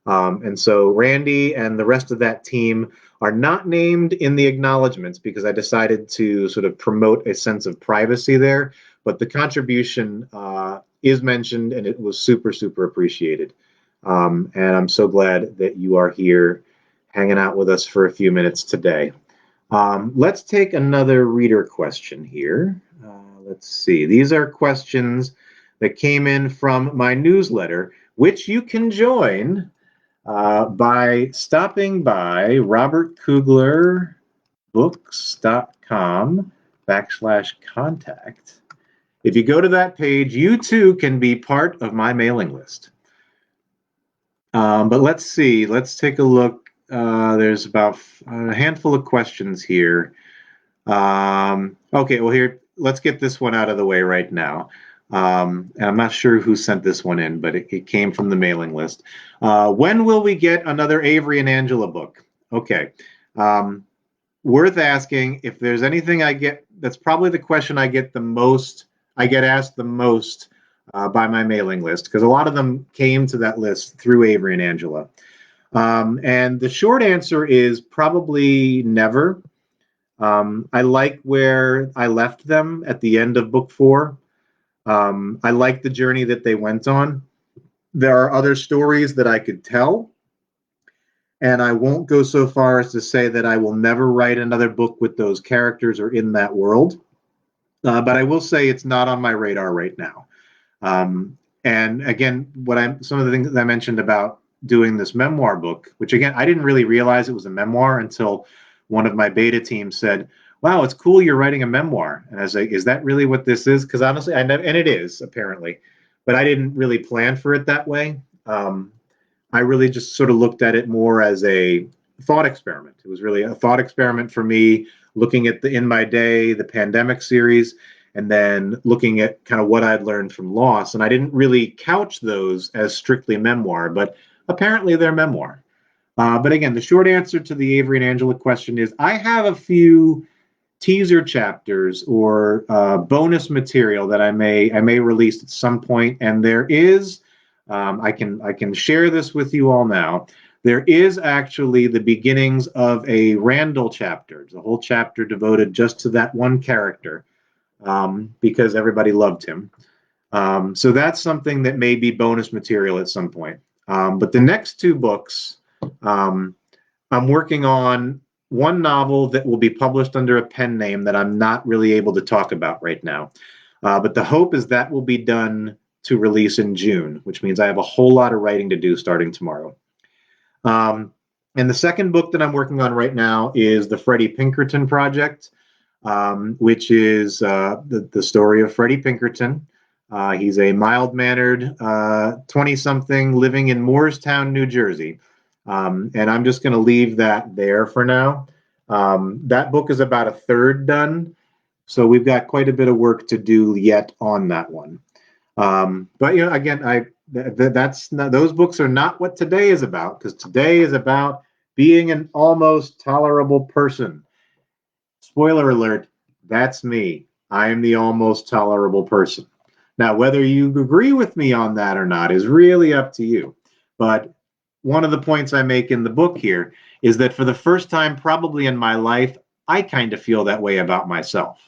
And so Randy and the rest of that team are not named in the acknowledgments because I decided to sort of promote a sense of privacy there. But the contribution is mentioned, and it was super, super appreciated. And I'm so glad that you are here hanging out with us for a few minutes today. Let's take another reader question here. Let's see. These are questions that came in from my newsletter, which you can join by stopping by robertkuglerbooks.com/contact. If you go to that page, you too can be part of my mailing list. But let's see. Let's take a look. There's about a handful of questions here. Okay, well, here, let's get this one out of the way right now. And I'm not sure who sent this one in, but it came from the mailing list. When will we get another Avery and Angela book? Okay. Worth asking. If there's anything I get, that's probably the question I get asked the most by my mailing list, because a lot of them came to that list through Avery and Angela. And the short answer is probably never. I like where I left them at the end of book 4. I like the journey that they went on. There are other stories that I could tell, and I won't go so far as to say that I will never write another book with those characters or in that world. But I will say it's not on my radar right now. And again, some of the things that I mentioned about doing this memoir book, which again I didn't really realize it was a memoir until one of my beta teams said, "Wow, it's cool you're writing a memoir." And I was like, "Is that really what this is?" Because honestly, I never, and it is apparently, but I didn't really plan for it that way. I really just sort of looked at it more as a thought experiment. It was really a thought experiment for me, looking at the In My Day, the pandemic series, and then looking at kind of what I'd learned from loss. And I didn't really couch those as strictly memoir, but apparently they're memoir. But again, the short answer to the Avery and Angela question is I have a few teaser chapters or bonus material that I may release at some point, and there is I can share this with you all now. There is actually the beginnings of a Randall chapter. It's a whole chapter devoted just to that one character because everybody loved him. So that's something that may be bonus material at some point. But the next 2 books, um, I'm working on one novel that will be published under a pen name that I'm not really able to talk about right now. But the hope is that will be done to release in June, which means I have a whole lot of writing to do starting tomorrow. And the second book that I'm working on right now is the Freddie Pinkerton Project, which is the story of Freddie Pinkerton. He's a mild-mannered 20-something living in Moorestown, New Jersey. And I'm just going to leave that there for now. That book is about a third done, so we've got quite a bit of work to do yet on that one. But again, that's not, those books are not what today is about, because today is about being an almost tolerable person. Spoiler alert, that's me. I am the almost tolerable person. Now, whether you agree with me on that or not is really up to you. But one of the points I make in the book here is that for the first time, probably in my life, I kind of feel that way about myself.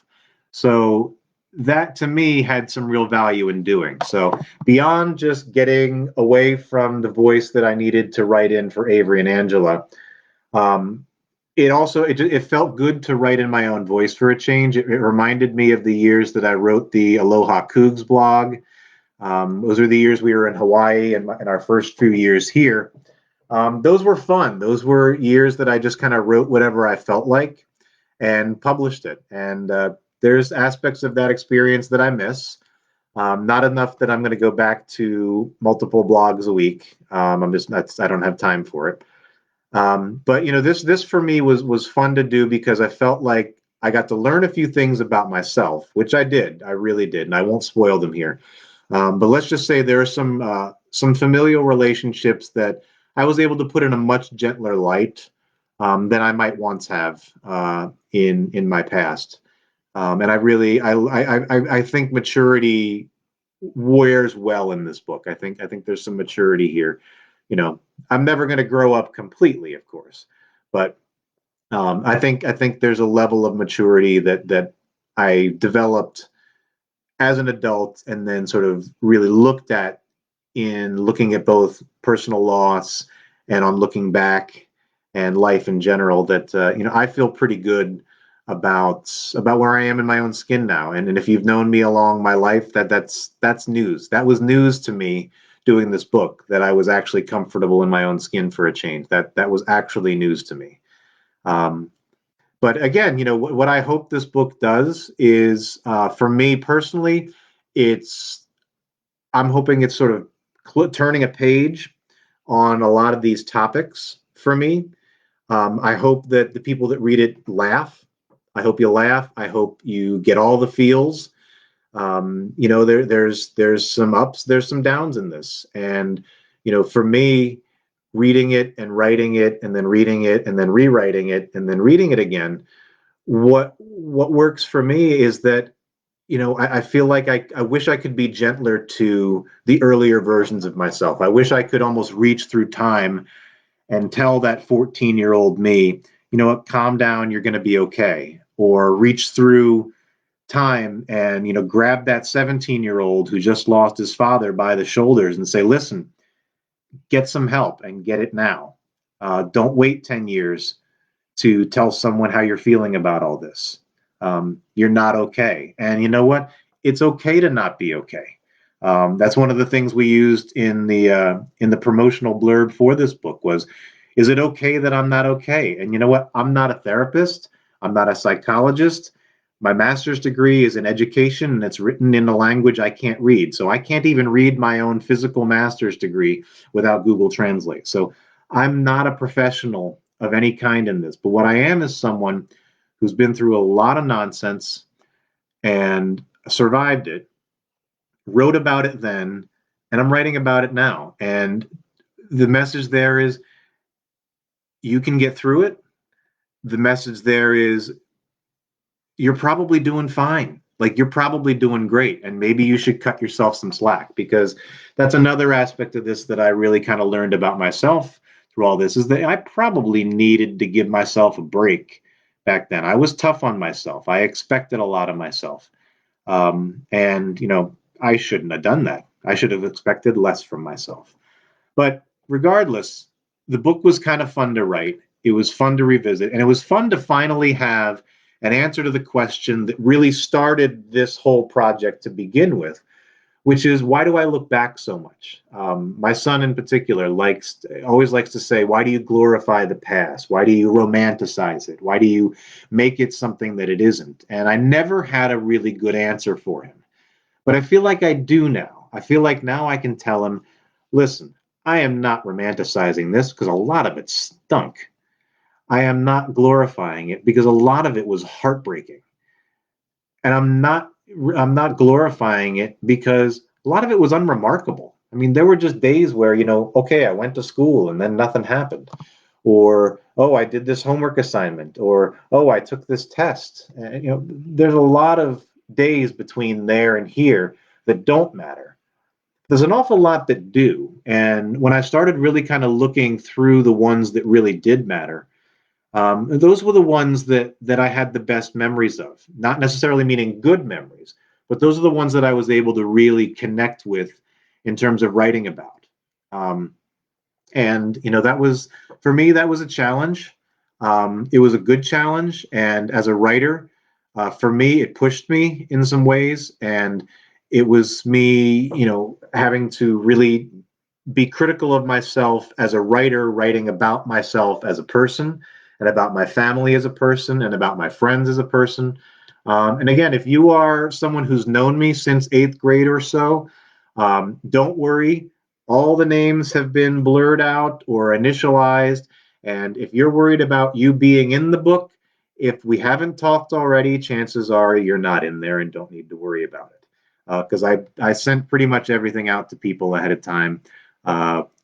So that to me had some real value in doing. So beyond just getting away from the voice that I needed to write in for Avery and Angela, it felt good to write in my own voice for a change. It reminded me of the years that I wrote the Aloha Cougs blog. Those were the years we were in Hawaii and our first few years here. Those were fun. Those were years that I just kind of wrote whatever I felt like and published it. And there's aspects of that experience that I miss. Not enough that I'm going to go back to multiple blogs a week. I don't have time for it. But this for me was fun to do because I felt like I got to learn a few things about myself, which I did. I really did, and I won't spoil them here. But let's just say there are some familial relationships that I was able to put in a much gentler light than I might once have in my past. And I think maturity wears well in this book. I think there's some maturity here. I'm never going to grow up completely, of course, but I think there's a level of maturity that I developed as an adult, and then sort of really looked at in looking at both personal loss and on looking back and life in general. That I feel pretty good about where I am in my own skin now. And if you've known me along my life, that's news. That was news to me doing this book, that I was actually comfortable in my own skin for a change. That was actually news to me. But again, what I hope this book does is, for me personally, I'm hoping it's sort of turning a page on a lot of these topics for me. I hope that the people that read it laugh. I hope you laugh. I hope you get all the feels. There's some ups, there's some downs in this, and for me, reading it and writing it and then reading it and then rewriting it and then reading it again, what works for me is that I feel like I wish I could be gentler to the earlier versions of myself. I wish I could almost reach through time and tell that 14-year-old me, you know what, calm down, you're going to be okay. Or reach through time and, you know, grab that 17-year-old who just lost his father by the shoulders and say, listen, get some help and get it now. Don't wait 10 years to tell someone how you're feeling about all this. You're not okay. And you know what? It's okay to not be okay. That's one of the things we used in the promotional blurb for this book was, is it okay that I'm not okay? And you know what? I'm not a therapist. I'm not a psychologist. My master's degree is in education and it's written in a language I can't read. So I can't even read my own physical master's degree without Google Translate. So I'm not a professional of any kind in this. But what I am is someone who's been through a lot of nonsense and survived it, wrote about it then, and I'm writing about it now. And the message there is you can get through it. The message there is you're probably doing fine. Like you're probably doing great. And maybe you should cut yourself some slack, because that's another aspect of this that I really kind of learned about myself through all this, is that I probably needed to give myself a break back then. I was tough on myself. I expected a lot of myself. And, you know, I shouldn't have done that. I should have expected less from myself. But regardless, the book was kind of fun to write. It was fun to revisit, and it was fun to finally have an answer to the question that really started this whole project to begin with, which is, why do I look back so much? My son in particular always likes to say, why do you glorify the past? Why do you romanticize it? Why do you make it something that it isn't? And I never had a really good answer for him. But I feel like I do now. I feel like now I can tell him, listen, I am not romanticizing this because a lot of it stunk. I am not glorifying it because a lot of it was heartbreaking. And I'm not glorifying it because a lot of it was unremarkable. I mean, there were just days where, you know, okay, I went to school and then nothing happened. Or, oh, I did this homework assignment. Or, oh, I took this test. And, you know, there's a lot of days between there and here that don't matter. There's an awful lot that do. And when I started really kind of looking through the ones that really did matter, those were the ones that I had the best memories of. Not necessarily meaning good memories, but those are the ones that I was able to really connect with in terms of writing about. Um, and you know, that was, for me, that was a challenge. It was a good challenge, and as a writer, for me, it pushed me in some ways, and it was me, you know, having to really be critical of myself as a writer, writing about myself as a person, and about my family as a person, and about my friends as a person. And again, if you are someone who's known me since eighth grade or so, don't worry. All the names have been blurred out or initialized. And if you're worried about you being in the book, if we haven't talked already, chances are you're not in there and don't need to worry about it. Because I sent pretty much everything out to people ahead of time,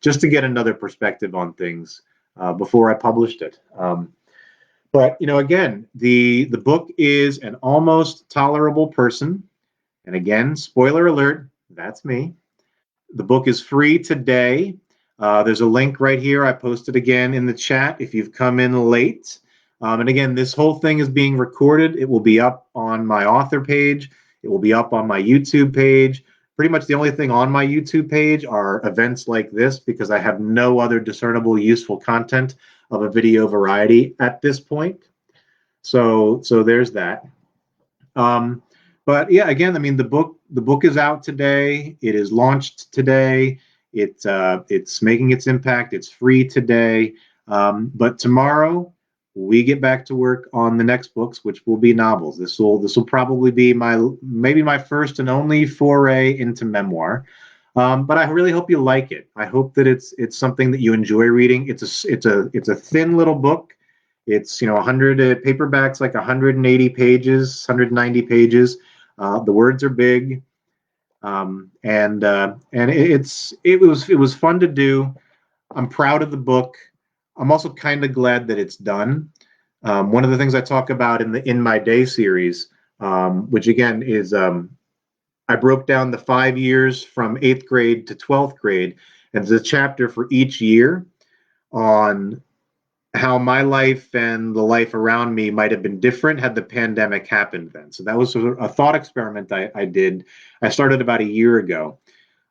just to get another perspective on things before I published it. But you know, again, the book is An Almost Tolerable Person, and again, spoiler alert, that's me. The book is free today. There's a link right here. I posted again in the chat if you've come in late. And again, this whole thing is being recorded. It will be up on my author page. It will be up on my YouTube page. Pretty much the only thing on my YouTube page are events like this, because I have no other discernible useful content of a video variety at this point. So there's that. Um, but yeah, again, I mean, the book is out today. It is launched today. It's making its impact. It's free today. But tomorrow we get back to work on the next books, which will be novels. This will probably be maybe my first and only foray into memoir. But I really hope you like it. I hope that it's something that you enjoy reading. It's a thin little book. It's, you know, 100 paperbacks, like 180 pages, 190 pages. The words are big, and it was fun to do. I'm proud of the book. I'm also kind of glad that it's done. One of the things I talk about in my day series, which again is, I broke down the 5 years from eighth grade to 12th grade, and there's a chapter for each year on how my life and the life around me might have been different had the pandemic happened then. So that was a thought experiment I did. I started about a year ago,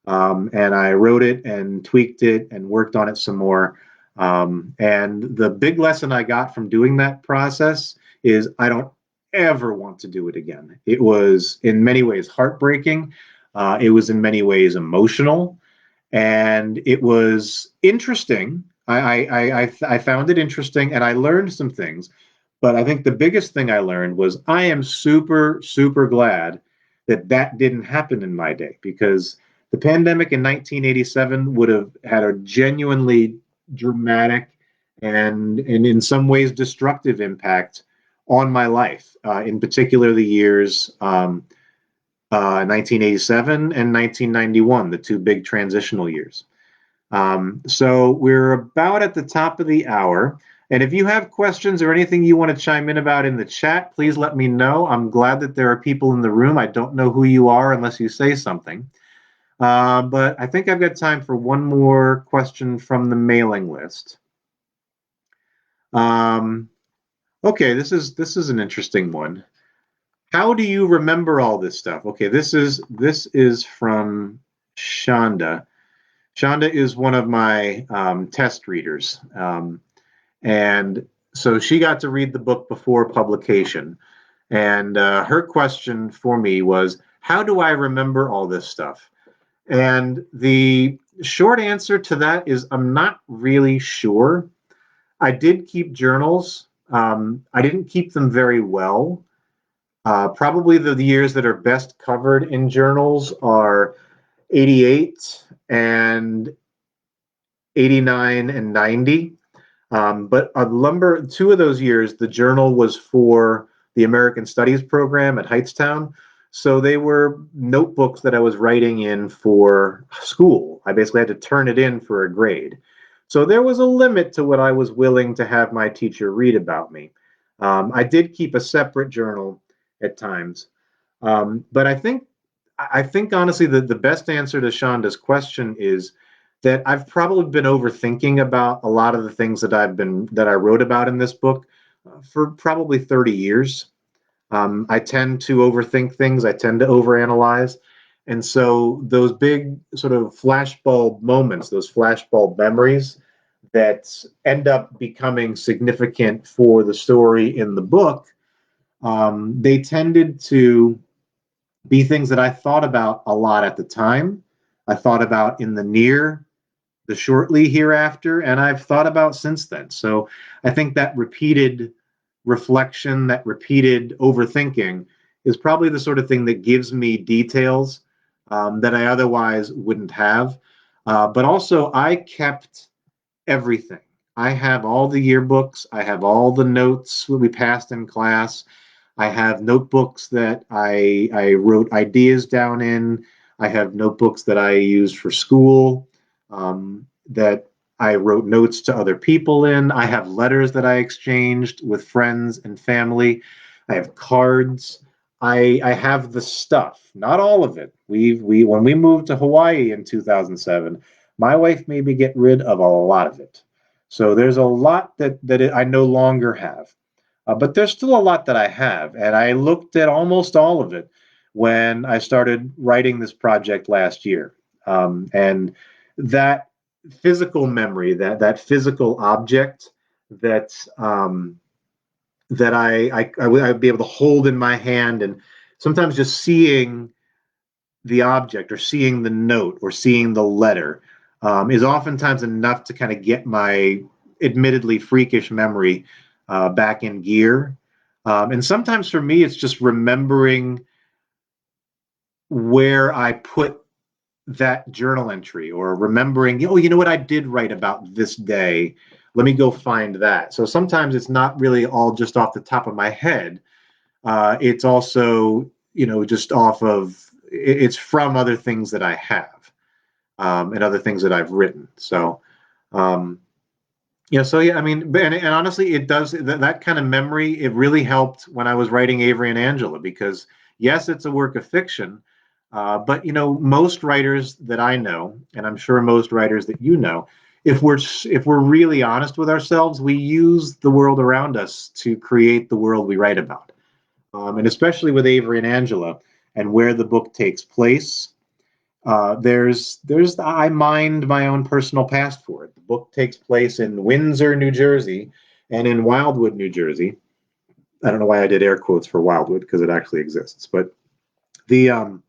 and I wrote it and tweaked it and worked on it some more. And the big lesson I got from doing that process is I don't ever want to do it again. It was in many ways heartbreaking. It was in many ways emotional, and it was interesting. I found it interesting, and I learned some things. But I think the biggest thing I learned was I am super, super glad that that didn't happen in my day, because the pandemic in 1987 would have had a genuinely dramatic and in some ways destructive impact on my life, in particular the years 1987 and 1991, the two big transitional years. So we're about at the top of the hour. And if you have questions or anything you want to chime in about in the chat, please let me know. I'm glad that there are people in the room. I don't know who you are unless you say something. But I think I've got time for one more question from the mailing list. Um, okay, this is an interesting one. How do you remember all this stuff? Okay, this is from Shonda. Shonda is one of my test readers. And so she got to read the book before publication. And her question for me was, how do I remember all this stuff? And the short answer to that is I'm not really sure. I did keep journals. I didn't keep them very well. Probably the years that are best covered in journals are 88 and 89 and 90. But two of those years, the journal was for the American Studies program at Heightstown. So they were notebooks that I was writing in for school. I basically had to turn it in for a grade. So there was a limit to what I was willing to have my teacher read about me. I did keep a separate journal at times. But I think honestly that the best answer to Shonda's question is that I've probably been overthinking about a lot of the things that I wrote about in this book for probably 30 years. I tend to overthink things. I tend to overanalyze. And so those big sort of flashbulb moments, those flashbulb memories that end up becoming significant for the story in the book, they tended to be things that I thought about a lot at the time. I thought about in the shortly hereafter, and I've thought about since then. So I think that repeated reflection, that repeated overthinking is probably the sort of thing that gives me details that I otherwise wouldn't have. But also, I kept everything. I have all the yearbooks, I have all the notes that we passed in class. I have notebooks that I wrote ideas down in. I have notebooks that I used for school, that I wrote notes to other people in. I have letters that I exchanged with friends and family. I have cards. I have the stuff, not all of it. We when we moved to Hawaii in 2007, my wife made me get rid of a lot of it. So there's a lot that I no longer have. But there's still a lot that I have, and I looked at almost all of it when I started writing this project last year. And that physical memory, that physical object that that I would be able to hold in my hand, and sometimes just seeing the object or seeing the note or seeing the letter is oftentimes enough to kind of get my admittedly freakish memory back in gear. And sometimes for me, it's just remembering where I put that journal entry, or remembering, oh, you know what, I did write about this day. Let me go find that. So sometimes it's not really all just off the top of my head. It's also, just it's from other things that I have, and other things that I've written. So, so yeah, I mean, and honestly, it does that kind of memory. It really helped when I was writing Avery and Angela, because yes, it's a work of fiction, but most writers that I know, and I'm sure most writers that you know, if we're really honest with ourselves, we use the world around us to create the world we write about. And especially with Avery and Angela and where the book takes place, I mined my own personal past for it. The book takes place in Windsor, New Jersey, and in Wildwood, New Jersey. I don't know why I did air quotes for Wildwood because it actually exists, but the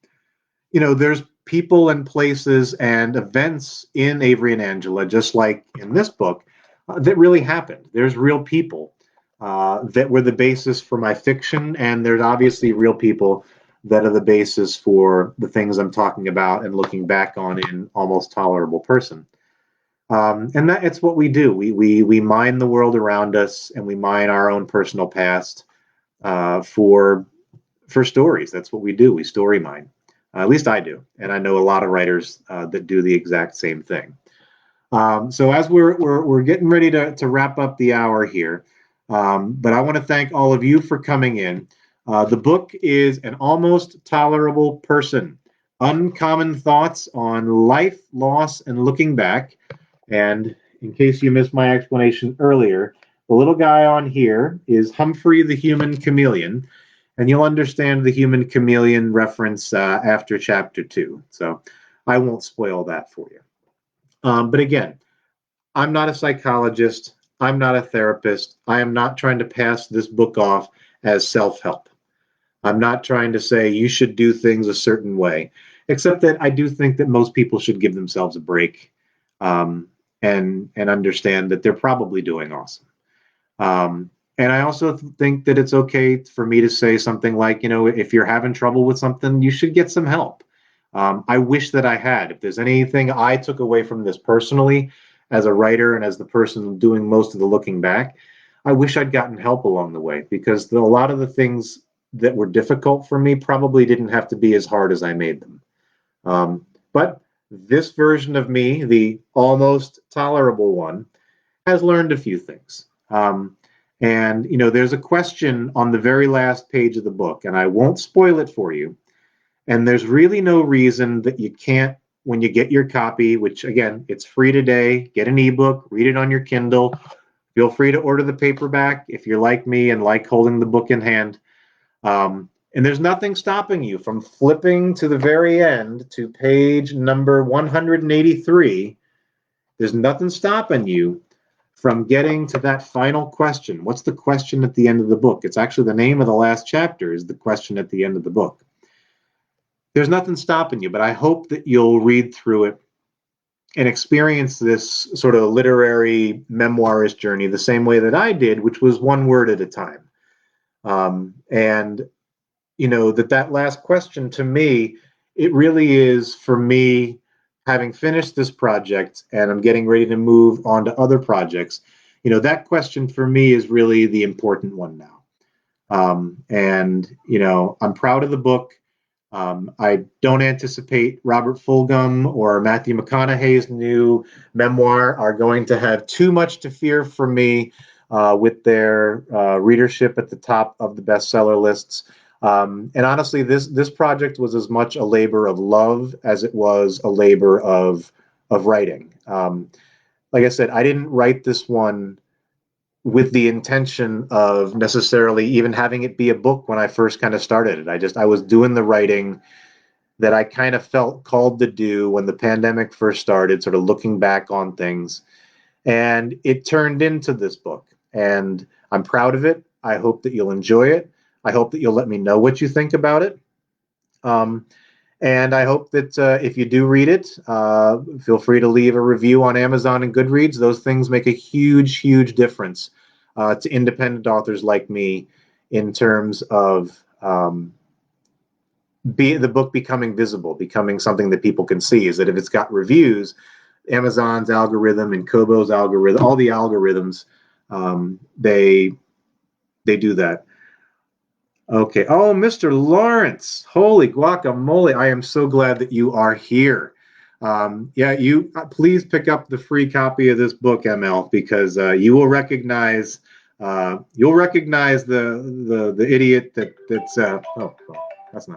there's people and places and events in Avery and Angela, just like in this book, that really happened. There's real people that were the basis for my fiction, and there's obviously real people that are the basis for the things I'm talking about and looking back on in Almost Tolerable Person. And that it's what we do. We mine the world around us, and we mine our own personal past for stories. That's what we do. We story mine. At least I do, and I know a lot of writers that do the exact same thing. So as we're getting ready to wrap up the hour here, but I want to thank all of you for coming in. The book is An Almost Tolerable Person: Uncommon Thoughts on Life, Loss, and Looking Back. And in case you missed my explanation earlier, the little guy on here is Humphrey the Human Chameleon, and you'll understand the human chameleon reference after chapter 2. So I won't spoil that for you. But again, I'm not a psychologist. I'm not a therapist. I am not trying to pass this book off as self-help. I'm not trying to say you should do things a certain way, except that I do think that most people should give themselves a break and understand that they're probably doing awesome. And I also think that it's okay for me to say something like, if you're having trouble with something, you should get some help. I wish that I had. If there's anything I took away from this personally, as a writer and as the person doing most of the looking back, I wish I'd gotten help along the way, because a lot of the things that were difficult for me probably didn't have to be as hard as I made them. But this version of me, the almost tolerable one, has learned a few things. And there's a question on the very last page of the book, and I won't spoil it for you. And there's really no reason that you can't, when you get your copy, which again, it's free today, get an ebook, read it on your Kindle. Feel free to order the paperback if you're like me and like holding the book in hand. And there's nothing stopping you from flipping to the very end to page number 183. There's nothing stopping you from getting to that final question. What's the question at the end of the book? It's actually the name of the last chapter is the question at the end of the book. There's nothing stopping you, but I hope that you'll read through it and experience this sort of literary memoirist journey the same way that I did, which was one word at a time. And that last question, to me, it really is, for me, having finished this project and I'm getting ready to move on to other projects, that question for me is really the important one now. And I'm proud of the book. I don't anticipate Robert Fulghum or Matthew McConaughey's new memoir are going to have too much to fear from me with their readership at the top of the bestseller lists. And honestly, this project was as much a labor of love as it was a labor of writing. Like I said, I didn't write this one with the intention of necessarily even having it be a book when I first kind of started it. I was doing the writing that I kind of felt called to do when the pandemic first started, sort of looking back on things. And it turned into this book. And I'm proud of it. I hope that you'll enjoy it. I hope that you'll let me know what you think about it. And I hope that if you do read it, feel free to leave a review on Amazon and Goodreads. Those things make a huge, huge difference to independent authors like me in terms of the book becoming visible, becoming something that people can see. Is that if it's got reviews, Amazon's algorithm and Kobo's algorithm, all the algorithms, they do that. Okay. Oh, Mr. Lawrence, holy guacamole! I am so glad that you are here. You please pick up the free copy of this book, ML, because you will recognize you'll recognize the idiot that's that's not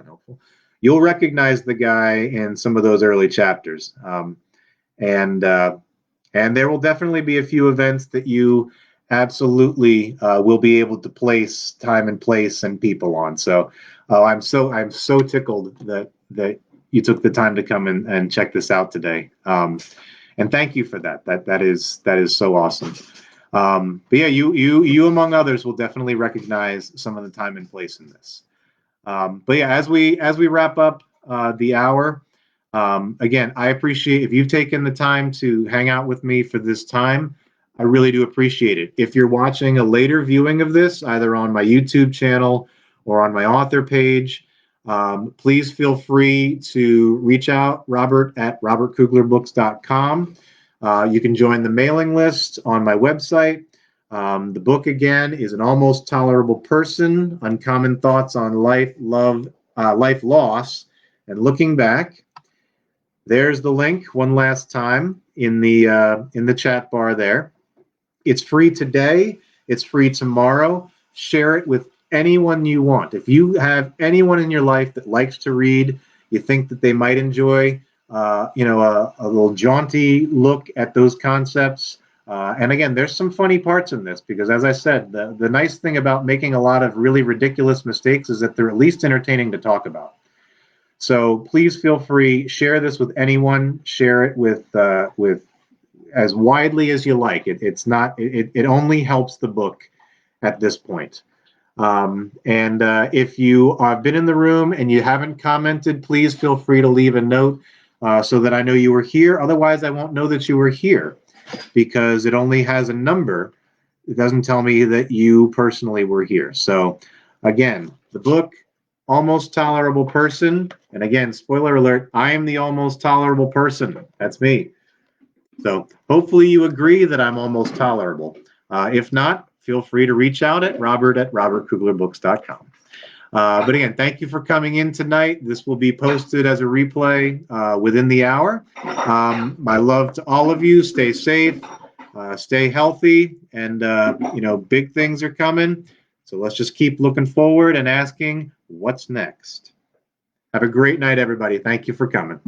helpful. You'll recognize the guy in some of those early chapters, and And there will definitely be a few events that you absolutely will be able to place time and place and people on. So I'm so tickled that you took the time to come and check this out today. And thank you for that. That is so awesome. But yeah, you among others will definitely recognize some of the time and place in this. But yeah, as we wrap up the hour, again, I appreciate if you've taken the time to hang out with me for this time. I really do appreciate it. If you're watching a later viewing of this, either on my YouTube channel or on my author page, please feel free to reach out, Robert at robertkuglerbooks.com. You can join the mailing list on my website. The book, again, is An Almost Tolerable Person, Uncommon Thoughts on Life, Love, Life Loss, and Looking Back. There's the link one last time in the chat bar there. It's free today. It's free tomorrow. Share it with anyone you want. If you have anyone in your life that likes to read, you think that they might enjoy, a little jaunty look at those concepts. And again, there's some funny parts in this because, as I said, the nice thing about making a lot of really ridiculous mistakes is that they're at least entertaining to talk about. So please feel free, share this with anyone, share it with as widely as you like. It only helps the book at this point. And if you have been in the room and you haven't commented, please feel free to leave a note so that I know you were here. Otherwise, I won't know that you were here because it only has a number. It doesn't tell me that you personally were here. So again, the book, Almost Tolerable Person. And again, spoiler alert, I am the almost tolerable person. That's me. So hopefully you agree that I'm almost tolerable. If not, feel free to reach out at robertkuglerbooks.com. But again, thank you for coming in tonight. This will be posted as a replay within the hour. My love to all of you. Stay safe, stay healthy, and big things are coming. So let's just keep looking forward and asking, what's next? Have a great night, everybody. Thank you for coming.